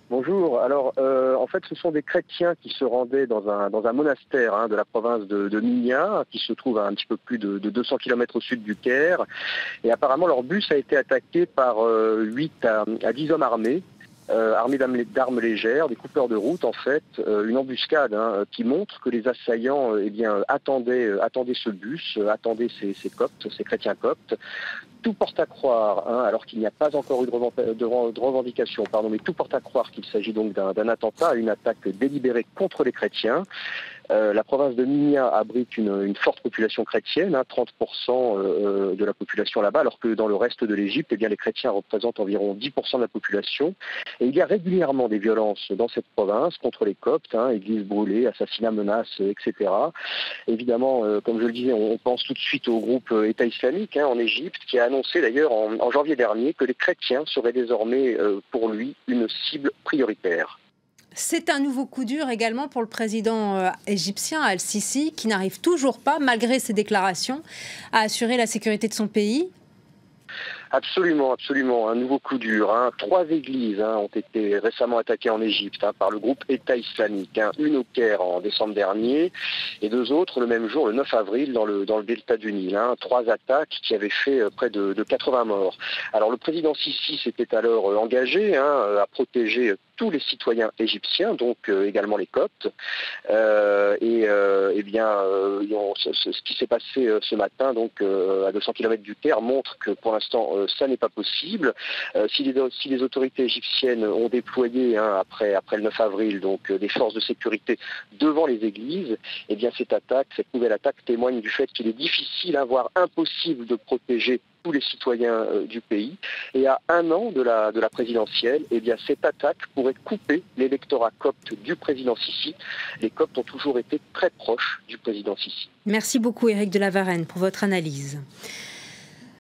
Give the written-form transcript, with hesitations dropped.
Bonjour. Alors, en fait, ce sont des chrétiens qui se rendaient dans un monastère de la province de Minya, qui se trouve à un petit peu plus de 200 km au sud du Caire. Et apparemment, leur bus a été attaqué par 8 à 10 hommes armés. Armés d'armes légères, des coupeurs de route en fait, une embuscade qui montre que les assaillants attendaient ce bus, attendaient ces coptes, ces chrétiens coptes. Tout porte à croire, alors qu'il n'y a pas encore eu de revendication, mais tout porte à croire qu'il s'agit donc d'un attentat, une attaque délibérée contre les chrétiens. La province de Minya abrite une forte population chrétienne, 30% de la population là-bas, alors que dans le reste de l'Égypte, les chrétiens représentent environ 10% de la population. Et il y a régulièrement des violences dans cette province contre les Coptes, églises brûlées, assassinats, menaces, etc. Évidemment, comme je le disais, on pense tout de suite au groupe État islamique en Égypte, qui a annoncé d'ailleurs en janvier dernier que les chrétiens seraient désormais pour lui une cible prioritaire. C'est un nouveau coup dur également pour le président égyptien Al-Sisi, qui n'arrive toujours pas, malgré ses déclarations, à assurer la sécurité de son pays. Absolument, absolument. Un nouveau coup dur. 3 églises ont été récemment attaquées en Égypte par le groupe État islamique. Une au Caire en décembre dernier et 2 autres le même jour, le 9 avril, dans le delta du Nil. 3 attaques qui avaient fait près de 80 morts. Alors le président Sisi s'était alors engagé à protéger tous les citoyens égyptiens, donc également les Coptes. Ce qui s'est passé ce matin, donc à 200 km du Caire, montre que pour l'instant, ça n'est pas possible. Si les autorités égyptiennes ont déployé après le 9 avril donc des forces de sécurité devant les églises, cette nouvelle attaque témoigne du fait qu'il est difficile, voire impossible de protéger tous les citoyens du pays. Et à 1 an de la présidentielle, cette attaque pourrait couper l'électorat copte du président Sisi. Les Coptes ont toujours été très proches du président Sisi. Merci beaucoup Éric de la Varenne pour votre analyse.